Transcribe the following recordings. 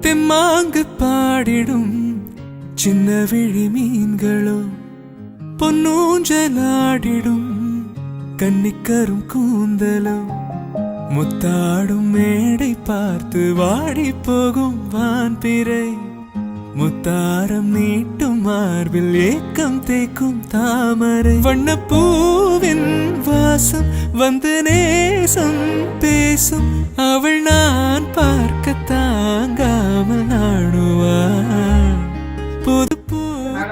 தெம்மாங்கு பாடிடும் சின்ன விழி மீன்களோ பொன்னூஞ்சலாடிடும் கன்னிக்கரும் கூந்தலோ முத்தாடும் மேடை பார்த்து வாடி போகும் வான்பிறை முத்தாரம் நீட்டும் மார்பில் ஏக்கம் தேக்கும் தாமரை வண்ணப்பூவின் வாசம் வந்து நேசம் பேசும் அவள் நான் பார்க்க தாங்காமல் நாடுவாள் புது பூ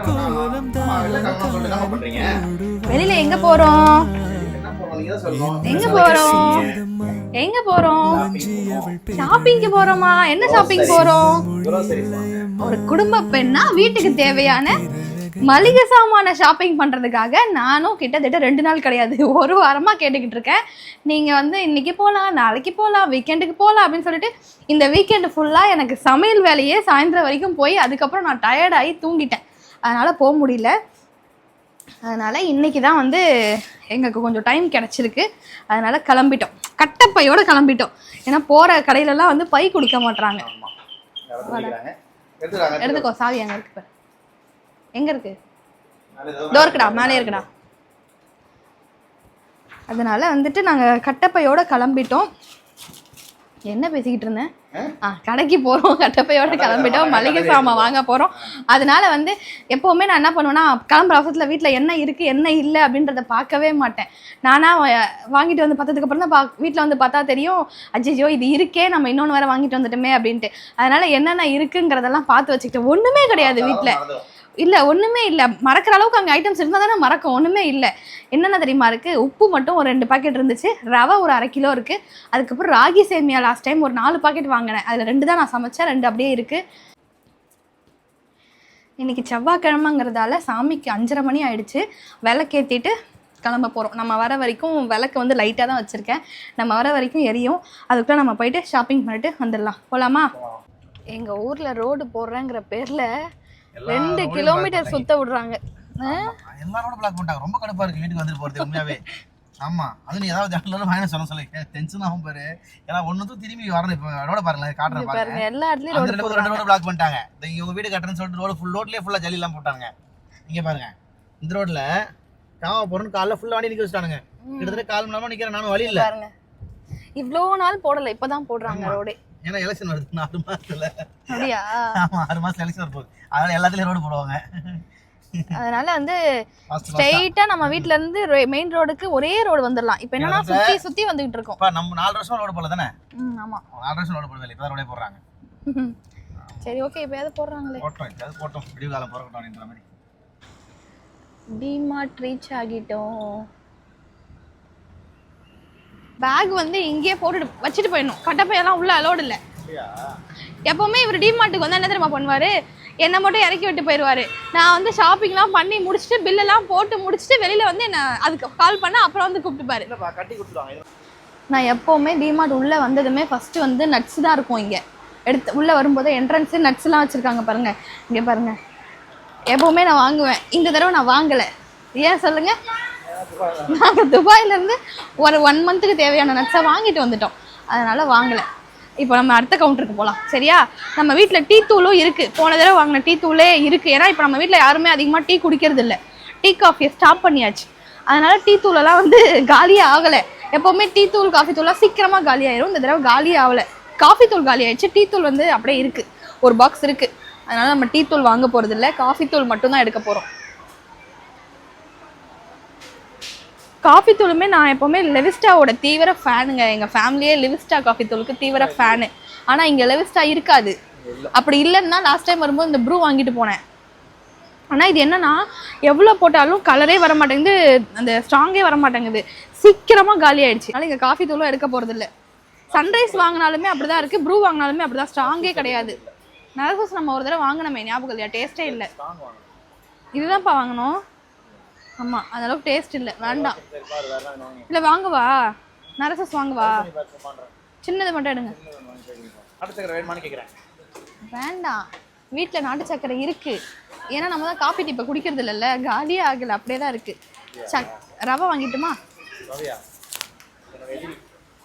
கோலம் தான் வெளியில எங்க போறோம் எங்க போறோம் ஷாப்பிங்க்கு போறோமா? என்ன ஷாப்பிங் போறோம்? ஒரு குடும்ப பெண்ணா வீட்டுக்கு தேவையான மளிகை சாமான ஷாப்பிங் பண்றதுக்காக நானும் கிட்டத்தட்ட 2 நாள் கிடையாது 1 வாரமா கேட்டுக்கிட்டு இருக்கேன். நீங்க வந்து இன்னைக்கு போகலாம், நாளைக்கு போகலாம், வீக்கெண்டுக்கு போகலாம் அப்படின்னு சொல்லிட்டு இந்த வீக்கெண்டு ஃபுல்லா எனக்கு சமையல் வேலையே சாயந்தரம் வரைக்கும் போய் அதுக்கப்புறம் நான் டயர்டாகி தூங்கிட்டேன். அதனால போக முடியல. அதனால் இன்றைக்கி தான் வந்து எங்களுக்கு கொஞ்சம் டைம் கிடச்சிருக்கு. அதனால் கிளம்பிட்டோம், கட்டப்பையோடு கிளம்பிட்டோம். ஏன்னா போகிற கடையிலலாம் வந்து பை குடிக்க மாட்டுறாங்க. எடுத்துக்கோ, சாவி அங்கே இருக்கு. எங்கே இருக்கு? டோருக்குடா, மேலே இருக்குடா. அதனால் வந்துட்டு நாங்கள் கட்டப்பையோடு கிளம்பிட்டோம். என்ன பேசிக்கிட்டு இருந்தேன்? கடைக்கு போகிறோம், கட்டப்பையோட கிளம்பிட்டோம், மளிகை சாமான் வாங்க போகிறோம். அதனால வந்து எப்போவுமே நான் என்ன பண்ணுவேன்னா, கிளம்புற அவசரத்தில் வீட்டில் என்ன இருக்குது என்ன இல்லை அப்படின்றத பார்க்கவே மாட்டேன். நானாக வாங்கிட்டு வந்து பார்த்ததுக்கப்புறம் தான் வீட்டில் வந்து பார்த்தா தெரியும், அஜிஜோ இது இருக்கே, நம்ம இன்னொன்று வேறு வாங்கிட்டு வந்துட்டோமே அப்படின்ட்டு. அதனால் என்னென்ன இருக்குங்கிறதெல்லாம் பார்த்து வச்சுக்கிட்டேன். ஒன்றுமே கிடையாது வீட்டில், இல்லை ஒன்றுமே இல்லை. மறக்கிற அளவுக்கு அங்கே ஐட்டம்ஸ் இருந்தால் தானே மறக்கும். ஒன்றுமே இல்லை. என்னென்ன தெரியுமா இருக்குது? உப்பு மட்டும் ஒரு 2 பாக்கெட் இருந்துச்சு, ரவை ஒரு 1/2 கிலோ இருக்குது. அதுக்கப்புறம் ராகி சேமியா லாஸ்ட் டைம் ஒரு 4 பாக்கெட் வாங்கினேன். அதில் 2 தான் நான் சமைச்சேன், 2 அப்படியே இருக்குது. இன்றைக்கி செவ்வாய்க்கிழமைங்கிறதால சாமிக்கு 5:30 மணி ஆயிடுச்சு. விளக்கேற்றிட்டு கிளம்ப போகிறோம். நம்ம வர வரைக்கும் விளக்கு வந்து லைட்டாக தான் வச்சுருக்கேன், நம்ம வர வரைக்கும் எரியும். அதுக்குள்ளே நம்ம போயிட்டு ஷாப்பிங் பண்ணிட்டு வந்துடலாம். போகலாமா? எங்கள் ஊரில் ரோடு போடுறேங்கிற பேரில் 2 கிலோமீட்டர் சுத்த விடுறாங்க. எல்லாரோட பிளாக் பண்ணிட்டாங்க. ரொம்ப கடுப்பா இருக்கு வீட்டுக்கு வந்துட்டு போறது உண்மையாவே. ஆமா, அது நீ ஏதாவது ஜாக்ல வாங்கின சொல்லி டென்ஷன் ஆகும் பாரு. ஏன்னா ஒண்ணுத்தும் திரும்பி வரணும். இப்ப ரோட பாருங்க, காட்டுறேன் பாருங்க. எல்லா இடத்துலயும் ரோட பிளாக் பண்ணிட்டாங்க. இவங்க வீடு கட்டணும்னு சொல்லிட்டு ரோட்லயே ஃபுல்லா ஜல்லி எல்லாம் போட்டாங்க. இங்க பாருங்க, இந்த ரோட்ல காவ போறன்னு காலைல ஃபுல்லா வண்டி நிக்க வச்சுட்டானுங்க. கிட்டத்தட்ட 1/4 மணி நேரமா நிக்கிறேன், நானும் வழி இல்ல. பாருங்க, இவ்ளோ நாள் போடல, இப்பதான் போடுறாங்க ரோடே. ஏன்னா எலெக்ஷன் வருது 4 மாசத்துல. அப்படியா? ஆமா, 6 மாசம் எலெக்ஷன் வரப்போகுது. அதனால எல்லாத்துலயும் ரோடு போடுவாங்க. அதனால வந்து ஸ்ட்ரைட்டா நம்ம வீட்ல இருந்து மெயின் ரோடுக்கு ஒரே ரோடு வந்துடலாம். இப்போ என்னன்னா சுத்தி சுத்தி வந்துகிட்டு இருக்கோம். இப்ப நம்ம 4 வருஷம் ரோடு போடல தானே? ஆமா, 4 வருஷம் ரோடு போடல, இப்ப ரோடே போடுறாங்க. சரி, ஓகே, இப்போ எதை போடுறாங்களே போட்டோம் விடிய காலம் போறக்கட்டும் அப்படின்ற மாதிரி. டிமார்ட் ரீச் ஆகிட்டோம். பேக் வந்து இங்கேயே போட்டு வச்சுட்டு போயிடணும். கட்டப்பையெல்லாம் உள்ள அலோடு இல்லை. எப்பவுமே இவர் டிமார்ட்டுக்கு வந்து என்ன தெரியுமா பண்ணுவாரு, என்னை மட்டும் இறக்கி விட்டு போயிடுவாரு. நான் வந்து ஷாப்பிங்லாம் பண்ணி முடிச்சுட்டு பில்லெல்லாம் போட்டு முடிச்சுட்டு வெளியில வந்து என்ன அதுக்கு கால் பண்ண அப்புறம் வந்து கூப்பிட்டுப்பாரு. நான் எப்போவுமே டிமார்ட் உள்ளே வந்ததுமே ஃபஸ்ட்டு வந்து நட்ஸ் தான் இருக்கும். இங்கே எடுத்து உள்ளே வரும்போது என்ட்ரன்ஸு நட்ஸ்லாம் வச்சுருக்காங்க பாருங்க. இங்கே பாருங்க, எப்போவுமே நான் வாங்குவேன். இந்த தடவை நான் வாங்கலை. ஏன் சொல்லுங்க? நாங்கள் துபாயிலேருந்து ஒரு 1 மந்த்துக்கு தேவையான நட்ஸை வாங்கிட்டு வந்துட்டோம், அதனால் வாங்கலை. இப்போ நம்ம அடுத்த கவுண்டருக்கு போகலாம், சரியா? நம்ம வீட்டில் டீ தூளும் இருக்குது. போன தடவை வாங்கின டீ தூளே இருக்குது. ஏன்னா இப்போ நம்ம வீட்டில் யாருமே அதிகமாக டீ குடிக்கிறது இல்லை. டீ காஃபியை ஸ்டாப் பண்ணியாச்சு. அதனால் டீ தூளெல்லாம் வந்து காலியே ஆகலை. எப்போவுமே டீ தூள் காஃபி தூள்லாம் சீக்கிரமாக காலியாயிரும். இந்த தடவை காலியே ஆகலை. காஃபி தூள் காலி ஆயிடுச்சு, டீ தூள் வந்து அப்படியே இருக்குது, ஒரு பாக்ஸ் இருக்குது. அதனால் நம்ம டீ தூள் வாங்க போகிறது இல்லை, காஃபி தூள் மட்டும்தான் எடுக்க போகிறோம். காஃபி தூளுமே நான் எப்போவுமே லெவிஸ்டாவோட தீவிர ஃபேனுங்க. எங்கள் ஃபேமிலியே லெவிஸ்டா காஃபி தூளுக்கு தீவிர ஃபேனு. ஆனால் இங்கே லெவிஸ்டா இருக்காது. அப்படி இல்லைன்னா லாஸ்ட் டைம் வரும்போது இந்த ப்ரூ வாங்கிட்டு போனேன். ஆனால் இது என்னன்னா, எவ்வளோ போட்டாலும் கலரே வர மாட்டேங்குது, அந்த ஸ்ட்ராங்கே வர மாட்டேங்குது, சீக்கிரமாக காலி ஆயிடுச்சு. அதனால் இங்கே காஃபி தூளும் எடுக்க போகிறது இல்லை. சன்ரைஸ் வாங்கினாலுமே அப்படி தான் இருக்குது, ப்ரூ வாங்கினாலுமே அப்படி தான், ஸ்ட்ராங்கே கிடையாது. நரசூஸ் நம்ம ஒரு தடவை வாங்கினோமே, ஞாபகம் இல்லையா? டேஸ்ட்டே இல்லை. இதுதான்ப்பா வாங்கினோம். ஆமாம், அந்தளவுக்கு டேஸ்ட் இல்லை, வேண்டாம். இல்லை வாங்குவா, நரசூஸ் வாங்குவா, சின்னது மட்டும் எடுங்க. வேண்டாம், வீட்டில் நாட்டு சக்கரை இருக்குது. ஏன்னா நம்ம தான் காஃபி டீ இப்போ குடிக்கிறது இல்லைல்ல, காலியே ஆகலை, அப்படியே தான் இருக்குது. ரவை வாங்கிட்டுமா?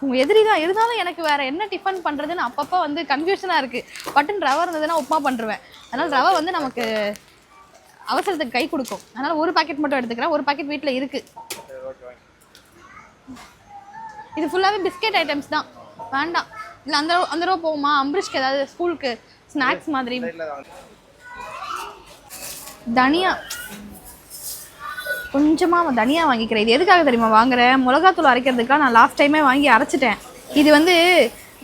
உங்கள் எதிரி தான் இருந்தாலும் எனக்கு வேறு என்ன டிஃபன் பண்ணுறதுன்னு அப்பப்போ வந்து கன்ஃபியூஷனாக இருக்குது. பட்டுன்னு ரவை இருந்ததுன்னா உப்புமா பண்ணுருவேன். அதனால் ரவை வந்து நமக்கு அவசரத்துக்கு கை கொடுக்கும். அதனால் ஒரு பாக்கெட் மட்டும் எடுத்துக்கிறேன். ஒரு பாக்கெட் வீட்டில் இருக்குது. இது ஃபுல்லாகவே பிஸ்கெட் ஐட்டம்ஸ் தான். வேண்டாம். இல்லை அந்த ரூபா போகுமா? அம்பரிஷ்க்கு ஏதாவது ஸ்கூலுக்கு ஸ்நாக்ஸ் மாதிரி. தனியா கொஞ்சமாக தனியாக வாங்கிக்கிறேன். இது எதுக்காக தெரியுமா வாங்குறேன்? மிளகாத்தூள் அரைக்கிறதுக்காக நான் லாஸ்ட் டைமே வாங்கி அரைச்சிட்டேன். இது வந்து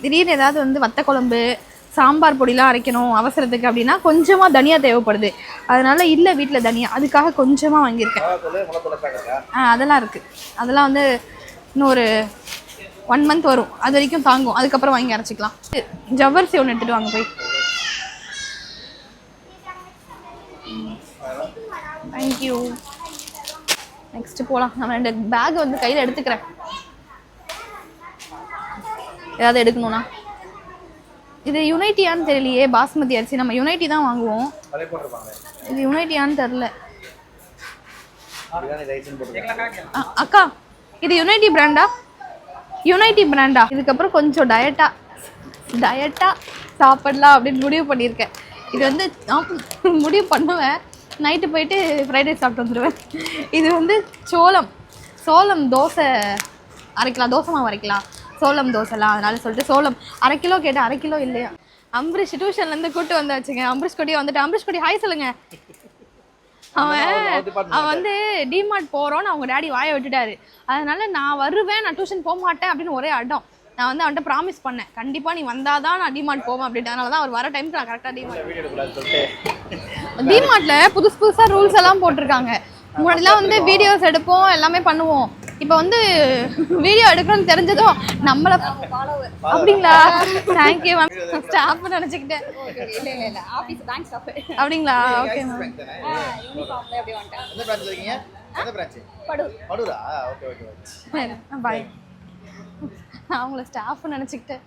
திடீர்னு ஏதாவது வந்து வத்த குழம்பு சாம்பார் பொடிலாம் அரைக்கணும் அவசரத்துக்கு அப்படின்னா கொஞ்சமாக தனியாக தேவைப்படுது. அதனால இல்லை வீட்டில் தனியாக, அதுக்காக கொஞ்சமாக வாங்கியிருக்கேன். அதெல்லாம் இருக்குது. அதெல்லாம் வந்து இன்னும் ஒரு 1 மந்த் வரும். அது வரைக்கும் தாங்கும். அதுக்கப்புறம் வாங்கி அரைச்சிக்கலாம். ஜவ்வரிசி ஒன்று எடுத்துகிட்டு வாங்க போய். தேங்க்யூ. நெக்ஸ்ட் போகலாம். நம்ம 2 பேக் வந்து கையில் எடுத்துக்கிறேன். ஏதாவது எடுக்கணும்னா இது யுனைட்டியான்னு தெரியலையே. பாஸ்மதி அரிசி நம்ம யுனைட்டி தான் வாங்குவோம். இது யுனைட்டியான்னு தெரில. அக்கா இது யுனைட்டி பிராண்டா? யுனைட்டி பிராண்டா? இதுக்கப்புறம் கொஞ்சம் டயட்டா சாப்பிடலாம் அப்படின்னு முடிவு பண்ணியிருக்கேன். இது வந்து முடிவு பண்ணுவேன். நைட்டு போயிட்டு ஃப்ரைட் ரைஸ் சாப்பிட்டு வந்துடுவேன். இது வந்து சோளம் தோசை அரைக்கலாம். தோசை மாவு அரைக்கலாம். சோளம் தோசைலாம். அதனால சொல்லிட்டு சோளம் 1/2 கிலோ கேட்டேன். 1/2 கிலோ இல்லையா? அம்பரிஷ் டியூஷன்லேருந்து கூப்பிட்டு வந்தாச்சுங்க. அம்பரிஷ் கொடியே வந்துட்டு. அம்பரிஷ் கொடி ஹாய் சொல்லுங்க. அவன் வந்து டிமார்ட் போகிறோன்னு அவங்க டேடி வாயை விட்டுட்டாரு. அதனால நான் வருவேன், நான் டியூஷன் போக மாட்டேன் அப்படின்னு ஒரே அடம். நான் வந்து அவன்கிட்ட ப்ராமிஸ் பண்ணேன், கண்டிப்பாக நீ வந்தாதான் நான் டிமார்ட் போவேன் அப்படின்ட்டு. அதனால தான் அவர் வர டைமுக்கு நான் கரெக்டாக டிமார்ட்டில் புதுசாக ரூல்ஸ் எல்லாம் போட்டிருக்காங்க. முன்னாடிலாம் வந்து வீடியோஸ் எடுப்போம், எல்லாமே பண்ணுவோம். இப்போ வந்து வீடியோ எடுக்கணும்னு தெரிஞ்சதும் நம்மளை அப்படிங்களா? Thank you ma'am. ஸ்டாஃப் நினச்சிக்கிட்டேன். அப்படிங்களா? Okay ma'am. பாய். நான் அவங்கள ஸ்டாஃப் நினச்சிக்கிட்டேன்.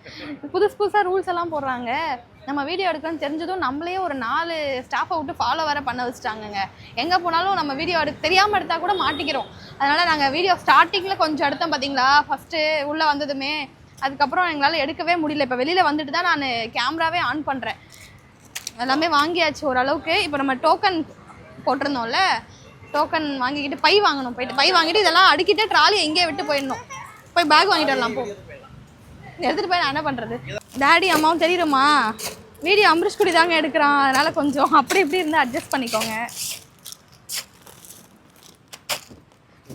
புதுசாக ரூல்ஸ் எல்லாம் போடுறாங்க. நம்ம வீடியோ எடுக்கணும்னு தெரிஞ்சதும் நம்மளே ஒரு 4 ஸ்டாஃபை விட்டு ஃபாலோ வர பண்ண வச்சுட்டாங்கங்க. எங்கே போனாலும் நம்ம வீடியோ தெரியாமல் எடுத்தால் கூட மாட்டிக்கிறோம். அதனால் நாங்கள் வீடியோ ஸ்டார்டிங்கில் கொஞ்சம் எடுத்தோம் பார்த்தீங்களா, ஃபஸ்ட்டு உள்ளே வந்ததுமே. அதுக்கப்புறம் எங்களால் எடுக்கவே முடியல. இப்போ வெளியில் வந்துட்டு தான் நான் கேமராவே ஆன் பண்ணுறேன். எல்லாமே வாங்கியாச்சு ஓரளவுக்கு. இப்போ நம்ம டோக்கன் போட்டிருந்தோம்ல, டோக்கன் வாங்கிக்கிட்டு பை வாங்கணும். போயிட்டு பை வாங்கிட்டு இதெல்லாம் அடுக்கிட்டு ட்ராலியை எங்கேயே விட்டு போயிடணும். போய் பேக் வாங்கிட்டு வரலாம். போ எடுத்துகிட்டு போய் நான் என்ன பண்ணுறது? டேடி அம்மாவும் தெரியுமா வீடியோ அம்பரிஷ் குடி தாங்க எடுக்கிறான். அதனால் கொஞ்சம் அப்படி இப்படி இருந்து அட்ஜஸ்ட் பண்ணிக்கோங்க.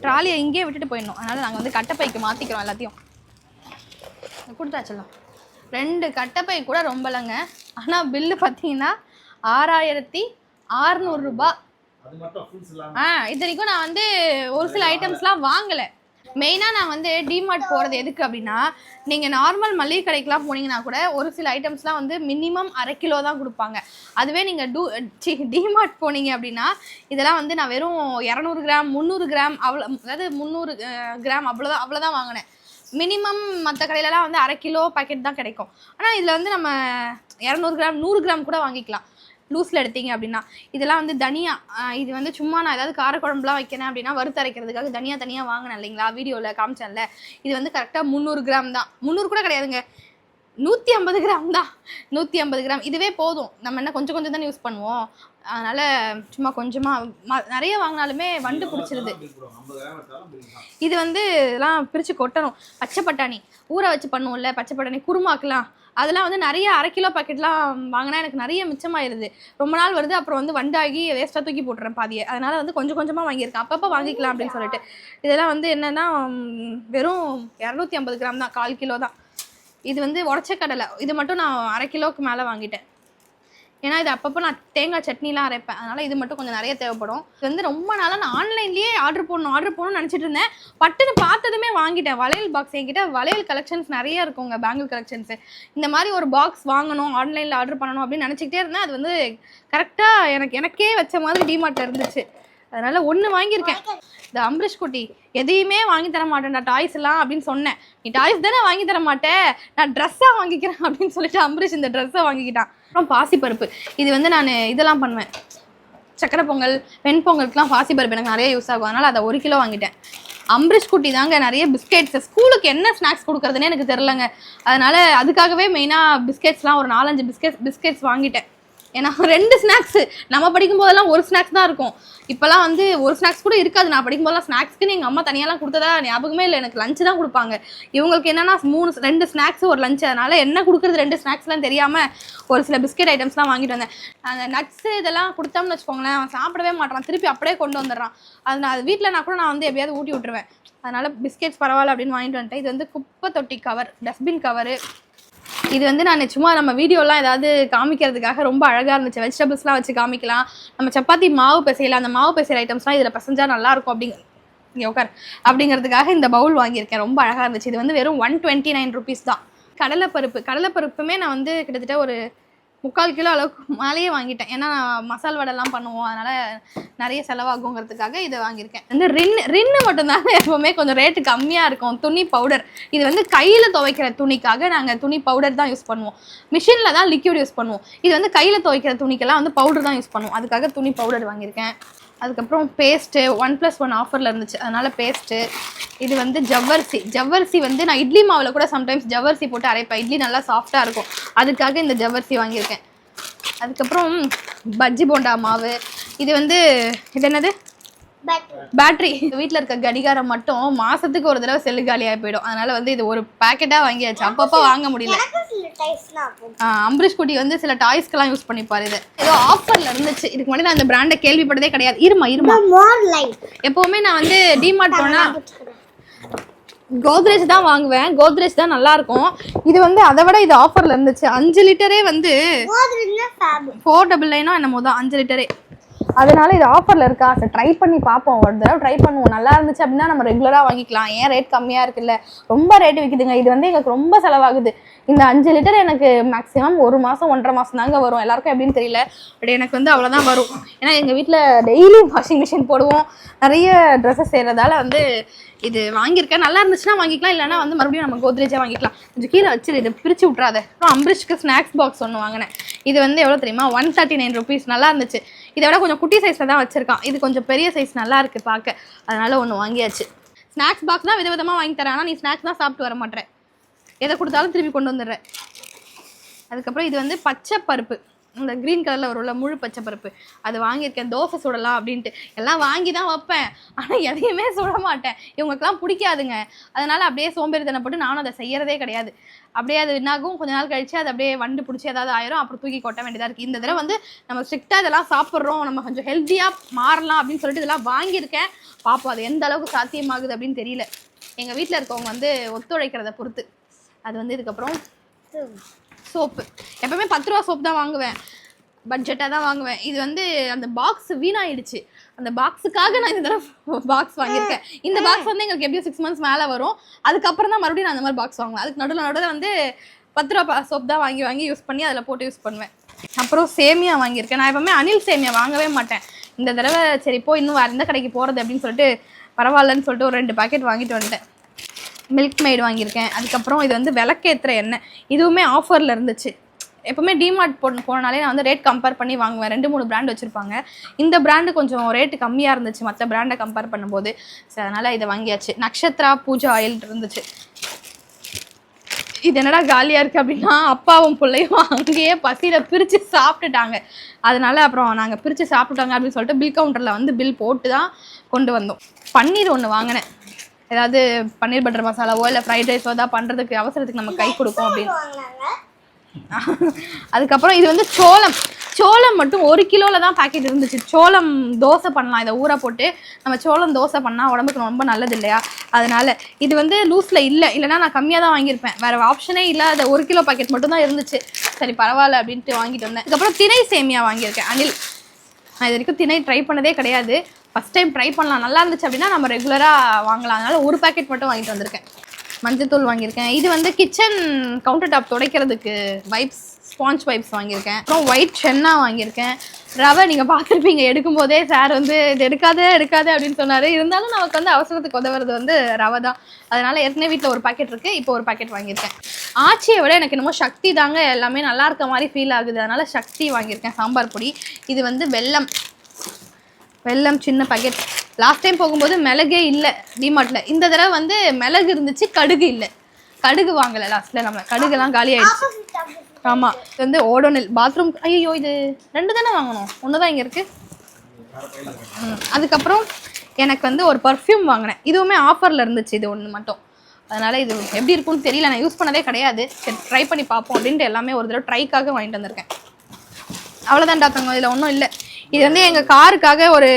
ட்ராலியை இங்கேயே விட்டுட்டு போயிடணும். அதனால் நாங்கள் வந்து கட்டைப்பைக்கு மாற்றிக்கிறோம் எல்லாத்தையும். கொடுத்தாச்சலாம். 2 கட்டைப்பை கூட ரொம்ப இல்லைங்க. ஆனால் பில்லு பார்த்தீங்கன்னா 6600 ரூபா. இது வரைக்கும் நான் வந்து ஒரு சில ஐட்டம்ஸ்லாம் வாங்கலை. மெயினாக நான் வந்து டிமார்ட் போகிறது எதுக்கு அப்படின்னா, நீங்கள் நார்மல் மளிகை கடைக்கெலாம் போனீங்கன்னா கூட ஒரு சில ஐட்டம்ஸ்லாம் வந்து மினிமம் 1/2 கிலோ தான் கொடுப்பாங்க. அதுவே நீங்கள் டிமார்ட் போனீங்க அப்படின்னா இதெல்லாம் வந்து நான் வெறும் 200 கிராம் 300 கிராம் அவ்வளோ, அதாவது 300 கிராம் அவ்வளோதான் வாங்கினேன். மினிமம் மற்ற கடையிலலாம் வந்து 1/2 கிலோ பாக்கெட் தான் கிடைக்கும். ஆனால் இதில் வந்து நம்ம 200 கிராம் 100 கிராம் கூட வாங்கிக்கலாம் லூஸில் எடுத்தீங்க அப்படின்னா. இதெல்லாம் வந்து தனியா, இது வந்து சும்மா நான் ஏதாவது காரக்குழம்புலாம் வைக்கிறேன் அப்படின்னா வறுத்து அரைக்கிறதுக்காக தனியாக வாங்கினேன் இல்லைங்களா, வீடியோவில் காமிச்சேன்ல. இது வந்து கரெக்டாக 300 கிராம் தான். 300 கூட கிடையாதுங்க, 150 கிராம் தான். 150 கிராம் இதுவே போதும். நம்ம என்ன கொஞ்சம் தானே யூஸ் பண்ணுவோம். அதனால் சும்மா கொஞ்சமாக நிறைய வாங்கினாலுமே வண்டு பிடிச்சிருது. இது வந்து இதெல்லாம் பிரித்து கொட்டணும். பச்சை பட்டாணி ஊற வச்சு பண்ணுவோம்ல, பச்சை பட்டாணி குருமாக்கெலாம், அதெல்லாம் வந்து நிறைய 1/2 கிலோ பாக்கெட்லாம் வாங்கினா எனக்கு நிறைய மிச்சமாயிருது. ரொம்ப நாள் வருது, அப்புறம் வந்து வண்டாகி வேஸ்ட்டாக தூக்கி போட்டுறேன் பாதியை. அதனால் வந்து கொஞ்சமாக வாங்கியிருக்கேன். அப்பப்போ வாங்கிக்கலாம் அப்படின்னு சொல்லிட்டு. இதெல்லாம் வந்து என்னென்னா வெறும் 250 கிராம் தான், 1/4 கிலோ தான். இது வந்து உடச்ச கடலை, இது மட்டும் நான் 1/2 கிலோவுக்கு மேலே வாங்கிட்டேன். ஏன்னா இது அப்பப்போ நான் தேங்காய் சட்னிலாம் அரைப்பேன். அதனால் இது மட்டும் கொஞ்சம் நிறைய தேவைப்படும். இது வந்து ரொம்ப நாளாக நான் ஆன்லைன்லேயே ஆர்டர் பண்ணணும்னு நினச்சிட்டு இருந்தேன். பட்டுன்னு பார்த்ததுமே வாங்கிட்டேன். வளையல் பாக்ஸ், என்கிட்ட வளையல் கலெக்ஷன்ஸ் நிறைய இருக்குங்க, பேங்கிள் கலெக்ஷன்ஸு. இந்த மாதிரி ஒரு பாக்ஸ் வாங்கணும், ஆன்லைனில் ஆர்டர் பண்ணணும் அப்படின்னு நினச்சிக்கிட்டே இருந்தேன். அது வந்து கரெக்டாக எனக்கே வச்ச மாதிரி டிமார்ட்டில் இருந்துச்சு. அதனால் 1 வாங்கியிருக்கேன். இந்த அம்பரிஷ் குட்டி எதையுமே வாங்கி தர மாட்டேன்டா டாய்ஸ் எல்லாம் அப்படின்னு சொன்னேன். நீ டாய்ஸ் தானே வாங்கி தர மாட்டேன், நான் ட்ரெஸ்ஸாக வாங்கிக்கிறேன் அப்படின்னு சொல்லிட்டு அம்பரிஷ் இந்த ட்ரெஸ்ஸை வாங்கிக்கிட்டான். அப்புறம் பாசிப்பருப்பு, இது வந்து நான் இதெல்லாம் பண்ணுவேன், சக்கரை பொங்கல் வெண்பொங்கலுக்குலாம் பாசி பருப்பு எனக்கு நிறைய யூஸ் ஆகும், அதனால் அதை 1 கிலோ வாங்கிட்டேன். அம்பரீஷ் குட்டி தாங்க நிறைய பிஸ்கெட்ஸ், ஸ்கூலுக்கு என்ன ஸ்நாக்ஸ் கொடுக்குறதுனே எனக்கு தெரிலங்க. அதனால் அதுக்காகவே மெயினாக பிஸ்கெட்ஸ்லாம் ஒரு 4-5 பிஸ்கெட்ஸ் வாங்கிட்டேன். ஏன்னா 2 ஸ்நாக்ஸு, நம்ம படிக்கும் போதெல்லாம் 1 ஸ்நாக்ஸ் தான் இருக்கும். இப்போலாம் வந்து 1 ஸ்நாக்ஸ் கூட இருக்காது. நான் படிக்கும் போதெல்லாம் ஸ்நாக்ஸ்க்குன்னு எங்கள் அம்மா தனியாலாம் கொடுத்ததா ஞாபகமே இல்லை. எனக்கு லஞ்சு தான் கொடுப்பாங்க. இவங்களுக்கு என்னன்னா 2 ஸ்நாக்ஸ் ஒரு லஞ்சு, அதனால் என்ன கொடுக்குறது 2 ஸ்நாக்ஸ்லாம் தெரியாமல் ஒரு சில பிஸ்கெட் ஐட்டம்ஸ்லாம் வாங்கிட்டு வந்தேன். அந்த நட்ஸு இதெல்லாம் கொடுத்தோம்னு வச்சுக்கோங்களேன், அவன் சாப்பிடவே மாட்டான், திருப்பி அப்படியே கொண்டு வந்துடுறான். அது வீட்டில் கூட நான் வந்து எப்படியாவது ஊட்டி விட்டுருவேன். அதனால் பிஸ்கெட்ஸ் பரவாயில்ல அப்படின்னு வாங்கிட்டு வந்துட்டேன். இது வந்து குப்பை தொட்டி கவர், டஸ்ட்பின் கவரு. இது வந்து நான் சும்மா நம்ம வீடியோலாம் ஏதாவது காமிக்கிறதுக்காக ரொம்ப அழகாக இருந்துச்சு. வெஜிடபிள்ஸ்லாம் வச்சு காமிக்கலாம், நம்ம சப்பாத்தி மாவு பிசையலாம், அந்த மாவு பிசைகிற ஐட்டம்ஸ்லாம் இதில் பிசைஞ்சா நல்லாயிருக்கும் இங்கே உட்கார் அப்படிங்கிறதுக்காக இந்த பவுல் வாங்கியிருக்கேன். ரொம்ப அழகாக இருந்துச்சு. இது வந்து வெறும் 129 ருபீஸ் தான். கடலைப்பருப்புமே நான் வந்து கிட்டத்தட்ட ஒரு 3/4 கிலோ அளவுக்கு மேலேயே வாங்கிட்டேன். ஏன்னா மசால் வடைலாம் பண்ணுவோம், அதனால் நிறைய செலவாகுங்கிறதுக்காக இதை வாங்கியிருக்கேன். வந்து ரின்னு மட்டும்தாங்க எப்போவுமே கொஞ்சம் ரேட்டு கம்மியாக இருக்கும். துணி பவுடர், இது வந்து கையில் துவைக்கிற துணிக்காக நாங்கள் துணி பவுடர் தான் யூஸ் பண்ணுவோம். மிஷினில் தான் லிக்விட் யூஸ் பண்ணுவோம். இது வந்து கையில் துவைக்கிற துணிக்கெல்லாம் வந்து பவுடர் தான் யூஸ் பண்ணுவோம். அதுக்காக துணி பவுடர் வாங்கியிருக்கேன். அதுக்கப்புறம் பேஸ்ட்டு 1+1 ஆஃபரில் இருந்துச்சு, அதனால் பேஸ்ட்டு. இது வந்து ஜவ்வரிசி வந்து நான் இட்லி மாவில் கூட சம்டைம்ஸ் ஜவ்வரிசி போட்டு அரைப்பேன். இட்லி நல்லா சாஃப்டாக இருக்கும், அதுக்காக இந்த ஜவ்வரிசி வாங்கியிருக்கேன். அதுக்கப்புறம் பஜ்ஜி போண்டா மாவு. இது வந்து இது என்னது, பேட்டரி. வீட்டில் இருக்க கடிகாரம் மட்டும் மாதத்துக்கு ஒரு தடவை செல்லு காலியாக போயிடும். அதனால் வந்து இது ஒரு பேக்கெட்டாக வாங்கியாச்சு, அப்பப்போ வாங்க முடியல. அம்பரீஷ் குட்டி வந்து சில டாய்ஸ்க்கெல்லாம் யூஸ் பண்ணிப்பார். இது ஏதோ ஆஃபரில் இருந்துச்சு. இதுக்கு முன்னாடி நான் இந்த பிராண்டை கேள்விப்பட்டதே கிடையாது. இருமா எப்போவுமே நான் வந்து டிமார்ட் போனால் கோத்ரேஜ் தான் வாங்குவேன். கோத்ரேஜ் தான் நல்லாயிருக்கும். இது வந்து அதை விட இது ஆஃபரில் இருந்துச்சு. 5 லிட்டரே வந்து 499 என்னமோ தான் 5 லிட்டரே. அதனால இது ஆஃபரில் இருக்கா, சரி ட்ரை பண்ணி பார்ப்போம். ஒரு தடவை ட்ரை பண்ணுவோம், நல்லா இருந்துச்சு அப்படின்னா நம்ம ரெகுலராக வாங்கிக்கலாம். ஏன் ரேட் கம்மியாக இருக்குல்ல, ரொம்ப ரேட்டு விற்கிதுங்க. இது வந்து எங்களுக்கு ரொம்ப செலவாகுது. இந்த 5 லிட்டர் எனக்கு மேக்ஸிமம் 1 மாதம் 1.5 மாதம் தாங்க வரும். எல்லாருக்கும் எப்படின்னு தெரியல, பட் எனக்கு வந்து அவ்வளோதான் வரும். ஏன்னா எங்கள் வீட்டில் டெய்லி வாஷிங் மிஷின் போடுவோம், நிறைய ட்ரெஸ்ஸஸ் செய்கிறதால வந்து இது வாங்கியிருக்கேன். நல்லா இருந்துச்சுன்னா வாங்கிக்கலாம், இல்லைனா வந்து மறுபடியும் நம்ம கோத்ரேஜாக வாங்கிக்கலாம். கொஞ்சம் கீழே வச்சு இதை பிரித்து விட்றாத. அப்புறம் அம்பரீஷ்க்கு ஸ்நாக்ஸ் பாக்ஸ் ஒன்று வாங்கினேன். இது வந்து எவ்வளோ தெரியுமா, 139 ருபீஸ். நல்லா இருந்துச்சு. இதை விட கொஞ்சம் குட்டி சைஸில் தான் வச்சுருக்கான். இது கொஞ்சம் பெரிய சைஸ், நல்லா இருக்குது பார்க்க, அதனால் ஒன்று வாங்கியாச்சு. ஸ்நாக்ஸ் பாக்ஸ் தான் விதவிதமாக வாங்கி தரேன், ஆனால் நீ ஸ்நாக்ஸ் தான் சாப்பிட்டு வர மாட்டேன், எதை கொடுத்தாலும் திருப்பி கொண்டு வந்துடுறேன். அதுக்கப்புறம் இது வந்து பச்சை பருப்பு, இந்த க்ரீன் கலரில் வரும்ல முழு பச்சை பருப்பு, அது வாங்கியிருக்கேன். தோசை சுடலாம் அப்படின்ட்டு எல்லாம் வாங்கி தான் வைப்பேன், ஆனால் எதையுமே சுட மாட்டேன். இவங்களுக்குலாம் பிடிக்காதுங்க, அதனால் அப்படியே சோம்பேறித்தனப்பட்டு நானும் அதை செய்யறதே கிடையாது. அப்படியே அது என்னாகும், கொஞ்ச நாள் கழிச்சு அது அப்படியே வண்டு பிடிச்சி ஏதாவது ஆயிரும், அப்புறம் தூக்கி கொட்ட வேண்டியதாக இருக்குது. இந்த தடவை வந்து நம்ம ஸ்ட்ரிக்டாக இதெல்லாம் சாப்பிட்றோம், நம்ம கொஞ்சம் ஹெல்த்தியாக மாறலாம் அப்படின்னு சொல்லிட்டு இதெல்லாம் வாங்கியிருக்கேன். பார்ப்போம் அது எந்த அளவுக்கு சாத்தியமாகுது அப்படின்னு தெரியல. எங்கள் வீட்டில் இருக்கவங்க வந்து ஒத்துழைக்கிறத பொறுத்து. அது வந்து இதுக்கப்புறம் சோப்பு, எப்பவுமே 10 ரூபா சோப்பு தான் வாங்குவேன், பட்ஜெட்டாக தான் வாங்குவேன். இது வந்து அந்த பாக்ஸ் வீணாயிடுச்சு, அந்த பாக்ஸுக்காக நான் இந்த தடவை பாக்ஸ் வாங்கியிருக்கேன். இந்த பாக்ஸ் வந்து எங்களுக்கு எப்படியும் 6 மந்த்ஸ் மேலே வரும். அதுக்கப்புறம் தான் மறுபடியும் நான் அந்த மாதிரி பாக்ஸ் வாங்குவேன். அதுக்கு நடுவில் வந்து 10 ரூபா சோப் தான் வாங்கி யூஸ் பண்ணி அதில் போட்டு யூஸ் பண்ணுவேன். அப்புறம் சேமியா வாங்கியிருக்கேன். நான் எப்பவுமே அனில் சேமியா வாங்கவே மாட்டேன். இந்த தடவை சரி இப்போ இன்னும் வேறு எந்த கடைக்கு போகிறது அப்படின்னு சொல்லிட்டு பரவாயில்லன்னு சொல்லிட்டு ஒரு 2 பாக்கெட் வாங்கிட்டு வந்துட்டேன். மில்க் மெய்டு வாங்கியிருக்கேன். அதுக்கப்புறம் இது வந்து விளக்கேற்றுற எண்ணெய், இதுவுமே ஆஃபரில் இருந்துச்சு. எப்போவுமே டிமார்ட் போனாலே நான் வந்து ரேட் கம்பேர் பண்ணி வாங்குவேன். 2-3 பிராண்ட் வச்சுருப்பாங்க. இந்த பிராண்டு கொஞ்சம் ரேட்டு கம்மியாக இருந்துச்சு மற்ற பிராண்டை கம்பேர் பண்ணும்போது. ஸோ அதனால் இதை வாங்கியாச்சு. நக்ஷத்ரா பூஜா ஆயில் இருந்துச்சு. இது என்னடா காலியாக இருக்குது அப்படின்னா, அப்பாவும் பிள்ளையும் அங்கேயே பசியில் பிரித்து சாப்பிட்டுட்டாங்க. அதனால் அப்புறம் நாங்கள் பிரித்து சாப்பிட்டுட்டாங்க அப்படின்னு சொல்லிட்டு பில் கவுண்டரில் வந்து பில் போட்டு தான் கொண்டு வந்தோம். பன்னீர் ஒன்று வாங்கினேன், ஏதாவது பன்னீர் பட்டர் மசாலாவோ இல்லை ஃப்ரைட் ரைஸோ தான் பண்ணுறதுக்கு அவசரத்துக்கு நம்ம கை கொடுக்கும் அப்படின்னு. அதுக்கப்புறம் இது வந்து சோளம் மட்டும் 1 கிலோவில் தான் பாக்கெட் இருந்துச்சு. சோளம் தோசை பண்ணலாம், இதை ஊற போட்டு நம்ம சோளம் தோசை பண்ணால் உடம்புக்கு ரொம்ப நல்லது இல்லையா, அதனால் இது வந்து லூஸில் இல்லைன்னா நான் கம்மியாக தான் வாங்கியிருப்பேன். வேறு ஆப்ஷனே இல்லை, அது 1 கிலோ பாக்கெட் மட்டும் தான் இருந்துச்சு. சரி பரவாயில்ல அப்படின்ட்டு வாங்கிட்டு வந்தேன். அதுக்கப்புறம் திணை சேமியா வாங்கியிருக்கேன். அனில், நான் இது வரைக்கும் திணை ட்ரை பண்ணதே கிடையாது, ஃபஸ்ட் டைம் ட்ரை பண்ணலாம். நல்லா இருந்துச்சு அப்படின்னா நம்ம ரெகுலராக வாங்கலாம், அதனால் 1 பாக்கெட் மட்டும் வாங்கிட்டு வந்திருக்கேன். மஞ்சத்தூள் வாங்கியிருக்கேன். இது வந்து கிச்சன் கவுண்டர் டாப் துடைக்கிறதுக்கு வைப்ஸ், ஸ்பாஞ்ச் வைப்ஸ் வாங்கியிருக்கேன். அப்புறம் ஒயிட் சென்னா வாங்கியிருக்கேன். ரவை நீங்கள் பார்த்துருப்பீங்க, எடுக்கும்போதே சார் வந்து இது எடுக்காதே அப்படின்னு சொன்னார். இருந்தாலும் நமக்கு வந்து அவசரத்துக்கு உதவுறது வந்து ரவை தான். அதனால் ஏற்கனவே வீட்டில் 1 பாக்கெட் இருக்குது, இப்போ 1 பாக்கெட் வாங்கியிருக்கேன். ஆச்சியை விட எனக்கு என்னமோ சக்தி தாங்க எல்லாமே நல்லா இருக்க மாதிரி ஃபீல் ஆகுது, அதனால் சக்தி வாங்கியிருக்கேன். சாம்பார் பொடி, இது வந்து வெல்லம், வெல்லம் சின்ன பாக்கெட். லாஸ்ட் டைம் போகும்போது மிளகே இல்லை டிமார்ட்ல. இந்த தடவை வந்து மிளகு இருந்துச்சு, கடுகு இல்லை. கடுகு வாங்கலை லாஸ்ட்ல, நம்ம கடுகுலாம் காலி ஆயிடுச்சு. ஆமாம், இது வந்து ஓடோனில் பாத்ரூம். ஐயோ, இது 2 தானே வாங்கணும், 1 தான் இங்கே இருக்கு. அதுக்கப்புறம் எனக்கு வந்து ஒரு பர்ஃப்யூம் வாங்கினேன். இதுவுமே ஆஃபரில் இருந்துச்சு, இது ஒன்று மட்டும். அதனால் இது எப்படி இருக்குன்னு தெரியல, நான் யூஸ் பண்ணதே கிடையாது. சரி ட்ரை பண்ணி பார்ப்போம் அப்படின்ட்டு எல்லாமே ஒரு தடவை ட்ரைக்காக வாங்கிட்டு வந்திருக்கேன். அவ்வளோதான்டா தங்கம், இதில் ஒன்றும் இல்லை. இது வந்து எங்கள் காருக்காக ஒரு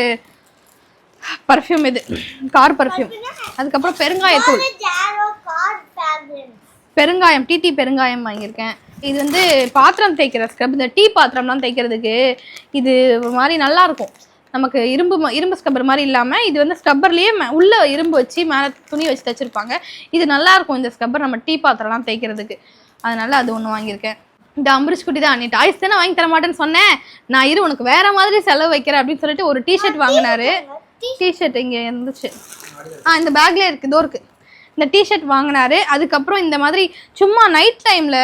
பர்ஃப்யூம், இது கார் பர்ஃப்யூம். அதுக்கப்புறம் பெருங்காயத்தூள், பெருங்காயம், டிடி பெருங்காயம் வாங்கியிருக்கேன். இது வந்து பாத்திரம் தேய்க்கிற ஸ்க்ரப், இந்த டீ பாத்திரம்லாம் தேய்க்கிறதுக்கு இது ஒரு மாதிரி நல்லாயிருக்கும். நமக்கு இரும்பு ஸ்க்ரப்பர் மாதிரி இல்லாமல் இது வந்து ஸ்க்ரப்பர்லேயே உள்ள இரும்பு வச்சு மேலே துணி வச்சு தைச்சிருப்பாங்க. இது நல்லாயிருக்கும் இந்த ஸ்க்ரப்பர் நம்ம டீ பாத்திரம்லாம் தேய்க்கிறதுக்கு. அதனால அது ஒன்று வாங்கியிருக்கேன். இந்த அம்பரிஷ் குட்டி தான், நீ டாய்ஸ் தானே வாங்கி தர மாட்டேன்னு சொன்னேன், நான் உனக்கு வேற மாதிரி செலவு வைக்கிறேன் அப்படின்னு சொல்லிட்டு ஒரு டிஷர்ட் வாங்கினாரு. டிஷர்ட் இங்கே இருந்துச்சு, இந்த பேக்லேயே இருக்குது, இதோ இருக்குது. இந்த டிஷர்ட் வாங்கினாரு. அதுக்கப்புறம் இந்த மாதிரி சும்மா நைட் டைமில்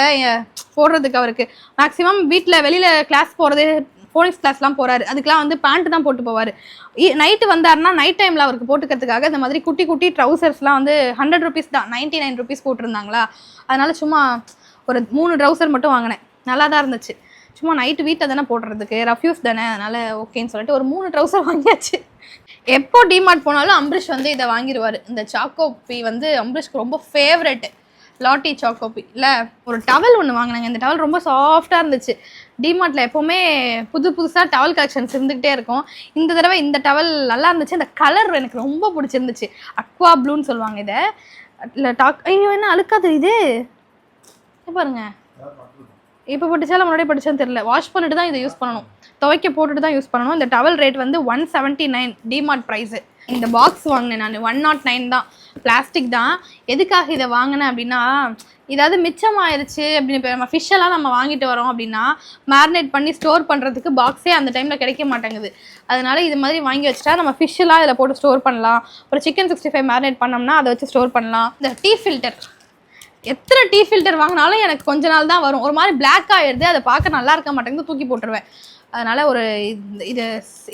போடுறதுக்கு, அவருக்கு மேக்ஸிமம் வீட்டில் வெளியில் கிளாஸ் போகிறது, ஃபோனிக்ஸ் கிளாஸ்லாம் போகிறாரு, அதுக்கெலாம் வந்து பேண்ட்டு தான் போட்டு போவார். நைட்டு வந்தாருன்னா நைட் டைமில் அவருக்கு போட்டுக்கிறதுக்காக இந்த மாதிரி குட்டி குட்டி ட்ரௌசர்ஸ்லாம் வந்து 100 rupees தான், 99 rupees போட்டிருந்தாங்களா. அதனால் சும்மா ஒரு 3 ட்ரௌசர் மட்டும் வாங்கினேன். நல்லா தான் இருந்துச்சு. சும்மா நைட்டு வீட்டில் தானே போடுறதுக்கு, ரஃப்யூஸ் தானே, அதனால் ஓகேன்னு சொல்லிட்டு ஒரு 3 ட்ரௌசர் வாங்கியாச்சு. எப்போ டிமார்ட் போனாலும் அம்பரிஷ் வந்து இதை வாங்கிடுவார். இந்த சாக்கோபி வந்து அம்பரிஷ்க்கு ரொம்ப ஃபேவரெட்டு, லாட்டி சாக்கோபி. இல்லை, ஒரு டவல் ஒன்று வாங்கினாங்க. இந்த டவல் ரொம்ப சாஃப்டாக இருந்துச்சு. டிமார்ட்டில் எப்போவுமே புதுசாக டவல் கலெக்ஷன்ஸ் இருந்துக்கிட்டே இருக்கும். இந்த தடவை இந்த டவல் நல்லா இருந்துச்சு. இந்த கலர் எனக்கு ரொம்ப பிடிச்சிருந்துச்சு, அக்வா ப்ளூன்னு சொல்லுவாங்க இதை. இல்லை ஐயோ, என்ன அழுக்கா தெரியுது பாருங்க. இப்போ படித்தாலும் முன்னாடி படித்தாலும் தெரியல. வாஷ் பண்ணிட்டு தான் இதை யூஸ் பண்ணணும், துவைக்க போட்டுட்டு தான் யூஸ் பண்ணணும். இந்த டவல் ரேட் வந்து 179 டிமார்ட் ப்ரைஸு. இந்த பாக்ஸ் வாங்கினேன் நான், 109 தான், பிளாஸ்டிக் தான். எதுக்காக இதை வாங்கினேன் அப்படின்னா, ஏதாவது மிச்சமாயிருச்சு அப்படின்னு, இப்போ நம்ம ஃபிஷ்ஷெல்லாம் நம்ம வாங்கிட்டு வரோம் அப்படின்னா மேரினேட் பண்ணி ஸ்டோர் பண்ணுறதுக்கு பாக்ஸே அந்த டைமில் கிடைக்க மாட்டேங்குது. அதனால இது மாதிரி வாங்கி வச்சுட்டா நம்ம ஃபிஷ்ஷெல்லாம் இதில் போட்டு ஸ்டோர் பண்ணலாம். ஒரு சிக்கன் 65 மேரினேட் பண்ணோம்னா அதை வச்சு ஸ்டோர் பண்ணலாம். இந்த டீ ஃபில்டர், எத்தனை டீ ஃபில்டர் வாங்கினாலும் எனக்கு கொஞ்ச நாள் தான் வரும், ஒரு மாதிரி பிளாக் ஆகிடுது, அதை பார்க்க நல்லா இருக்க மாட்டேங்குது, தூக்கி போட்டுருவேன். அதனால் ஒரு இது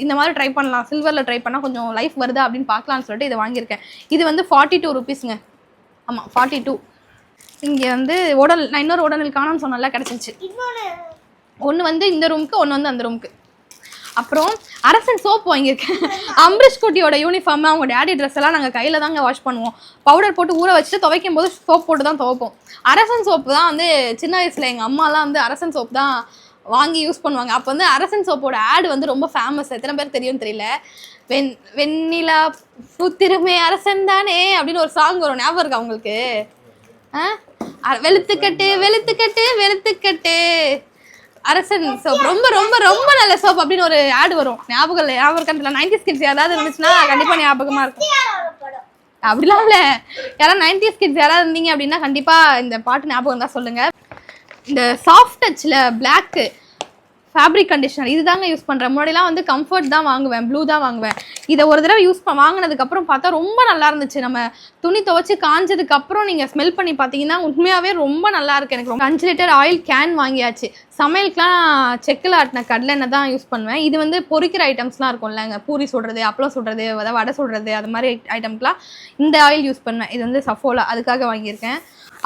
இந்த மாதிரி ட்ரை பண்ணலாம், சில்வரில் ட்ரை பண்ணால் கொஞ்சம் லைஃப் வருதா அப்படின்னு பார்க்கலான்னு சொல்லிட்டு இதை வாங்கியிருக்கேன். இது வந்து 42 rupeesங்க. ஆமாம், 42. இங்கே வந்து நான் இன்னொரு உடனல் காணோன்னு சொன்னால கிடச்சிருச்சு. ஒன்று வந்து இந்த ரூமுக்கு, ஒன்று வந்து அந்த ரூமுக்கு. அப்புறம் அரசன் சோப் வாங்கியிருக்கேன். அம்பரிஷ் குட்டியோட யூனிஃபார்ம், அவங்க டேடி ட்ரெஸ் எல்லாம் நாங்கள் கையில் தாங்க வாஷ் பண்ணுவோம். பவுடர் போட்டு ஊற வச்சுட்டு துவைக்கும் போது சோப் போட்டு தான் துவைப்போம். அரசன் சோப்பு தான் வந்து சின்ன வயசில் எங்கள் அம்மாலாம் வந்து அரசன் சோப் தான் வாங்கி யூஸ் பண்ணுவாங்க. அப்போ வந்து அரசன் சோப்போட ஆடு வந்து ரொம்ப ஃபேமஸ். எத்தனை பேர் தெரியும்னு தெரியல. வெண்ணிலா பூத்திருமே அரசன் தானே அப்படின்னு ஒரு சாங் வரும், ஞாபகம் இருக்கா உங்களுக்கு? வெளுத்துக்கட்டு வெளுத்துக்கட்டு வெளுத்துக்கட்டு அரசன் சோப், ரொம்ப ரொம்ப ரொம்ப நல்ல சோப் அப்படின்னு ஒரு ஆடு வரும். ஞாபகம் இல்லை, ஞாபகம் 90s கிட்ஸ் யாராவது இருந்துச்சுன்னா கண்டிப்பாக ஞாபகமாக இருக்கும். அப்படிலாம் இல்லை, யாராவது 90s கிட்ஸ் யாராவது இருந்தீங்க அப்படின்னா கண்டிப்பாக இந்த பாட்டு ஞாபகம் தான் சொல்லுங்கள். இந்த சாஃப்ட் டச்சில் பிளாக்கு ஃபேப்ரிக் கண்டிஷனர் இது தாங்க யூஸ் பண்ணுறேன். முன்னாடிலாம் வந்து கம்ஃபர்ட் தான் வாங்குவேன், ப்ளூ தான் வாங்குவேன். இதை ஒரு தடவை வாங்கினதுக்கப்புறம் பார்த்தா ரொம்ப நல்லா இருந்துச்சு. நம்ம துணி துவைச்சி காஞ்சதுக்கப்புறம் நீங்கள் ஸ்மெல் பண்ணி பார்த்தீங்கன்னா உண்மையாகவே ரொம்ப நல்லா இருக்குது. எனக்கு ரொம்ப 5 லிட்டர் ஆயில் கேன் வாங்கியாச்சு. சமையலுக்குலாம் செக்கில் ஆட்டின கடலெண்ணெய் தான் யூஸ் பண்ணுவேன். இது வந்து பொரிக்கிற ஐட்டம்ஸ்லாம் இருக்கும்லங்க, பூரி சுடுறது, அப்பளம் சுடுறது, அதாவது வடை சுடுறது, அது மாதிரி ஐட்டம்க்குலாம் இந்த ஆயில் யூஸ் பண்ணுவேன். இது வந்து சஃபோலா, அதுக்காக வாங்கியிருக்கேன்.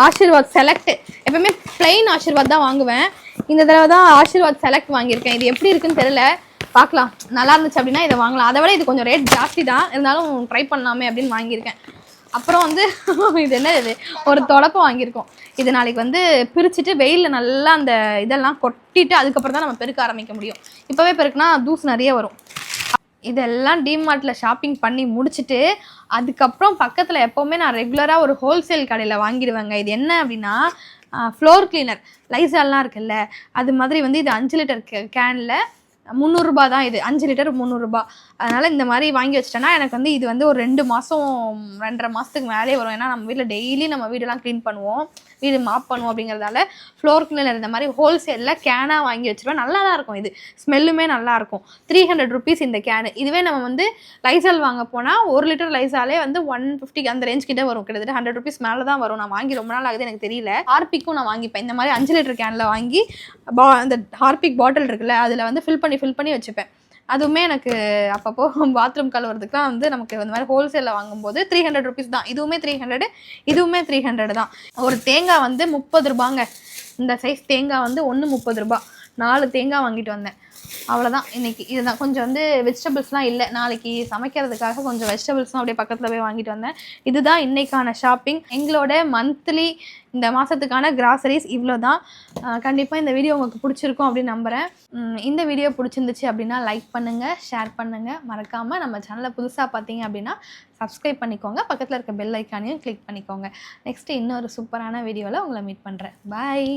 ஆஷிர்வாத் செலக்ட், எப்பவுமே பிளெயின் ஆஷிர்வாத் தான் வாங்குவேன். இந்த தடவை தான் ஆஷிர்வாத் செலக்ட் வாங்கியிருக்கேன். இது எப்படி இருக்குன்னு தெரியல, பார்க்கலாம். நல்லா இருந்துச்சு அப்படின்னா இதை வாங்கலாம். அதை விட இது கொஞ்சம் ரேட் ஜாஸ்தி தான், இருந்தாலும் ட்ரை பண்ணலாமே அப்படின்னு வாங்கியிருக்கேன். அப்புறம் வந்து இது என்ன, இது ஒரு தொடப்பம் வாங்கியிருக்கோம். இது நாளைக்கு வந்து பிரிச்சுட்டு வெயிலில் நல்லா அந்த இதெல்லாம் கொட்டிட்டு அதுக்கப்புறம் தான் நம்ம பெருக்க ஆரம்பிக்க முடியும். இப்போவே பெருக்குனா தூசு நிறைய வரும். இதெல்லாம் டிமார்ட்டில் ஷாப்பிங் பண்ணி முடிச்சுட்டு அதுக்கப்புறம் பக்கத்தில் எப்போவுமே நான் ரெகுலராக ஒரு ஹோல்சேல் கடையில் வாங்கிடுவேங்க. இது என்ன அப்படின்னா ஃப்ளோர் கிளீனர், லைசால்லாம் இருக்குல்ல, அது மாதிரி வந்து இது 5 லிட்டர் கேனில் 300 ரூபா தான். இது 5 லிட்டர் 300 ரூபா. அதனால் இந்த மாதிரி வாங்கி வச்சிட்டேன்னா எனக்கு வந்து இது வந்து ஒரு 2 மாதம் 2.5 மாதத்துக்கு மேலே வரும். ஏன்னா நம்ம வீட்டில் டெய்லி நம்ம வீடெல்லாம் க்ளீன் பண்ணுவோம், வீடு மாப் பண்ணுவோம். அப்படிங்கிறதால ஃப்ளோர் கிளீனர் இந்த மாதிரி ஹோல்சேலில் கேனாக வாங்கி வச்சுருவேன். நல்லா தான் இருக்கும், இது ஸ்மெல்லுமே நல்லாயிருக்கும். 300 rupees இந்த கேனு. இதுவே நம்ம வந்து லைசால் வாங்க போனால் 1 லிட்டர் லைசாலே வந்து 150 அந்த ரேஞ்ச் கிட்டே வரும். கிட்டத்தட்ட 100 rupees மேலே தான் வரும். நான் வாங்கி ரொம்ப நாள் ஆகுது, எனக்கு தெரியல. ஹார்பிக்கும் நான் வாங்கிப்பேன். இந்த மாதிரி 5 லிட்டர் கேனில் வாங்கி அந்த ஹார்பிக் பாட்டில் இருக்குல்ல, அதில் வந்து ஃபில் பண்ணி வச்சுப்பேன். அதுவுமே எனக்கு அப்பப்போ பாத்ரூம் கழுவுறதுக்குலாம் வந்து நமக்கு இந்த மாதிரி ஹோல்சேலில் வாங்கும்போது 300 ருபீஸ் தான். இதுவுமே 300, இதுவுமே 300 தான். ஒரு தேங்காய் வந்து 30 ரூபாங்க. இந்த சைஸ் தேங்காய் வந்து 1 30 ரூபா. 4 தேங்காய் வாங்கிட்டு வந்தேன். அவ்வளோதான் இன்னைக்கு. இதுதான் கொஞ்சம் வந்து வெஜிடபிள்ஸ்லாம் இல்லை, நாளைக்கு சமைக்கிறதுக்காக கொஞ்சம் வெஜிடபிள்ஸ்லாம் அப்படியே பக்கத்தில் போய் வாங்கிட்டு வந்தேன். இதுதான் இன்னைக்கான ஷாப்பிங். எங்களோட மந்த்லி இந்த மாதத்துக்கான கிராசரிஸ் இவ்வளோ தான். கண்டிப்பாக இந்த வீடியோ உங்களுக்கு பிடிச்சிருக்கும் அப்படின்னு நம்புகிறேன். இந்த வீடியோ பிடிச்சிருந்துச்சு அப்படின்னா லைக் பண்ணுங்கள், ஷேர் பண்ணுங்கள். மறக்காமல் நம்ம சேனலை புதுசாக பார்த்தீங்க அப்படின்னா சப்ஸ்கிரைப் பண்ணிக்கோங்க. பக்கத்தில் இருக்க பெல் ஐக்கானையும் கிளிக் பண்ணிக்கோங்க. நெக்ஸ்ட்டு இன்னொரு சூப்பரான வீடியோவில் உங்களை மீட் பண்ணுறேன். பாய்.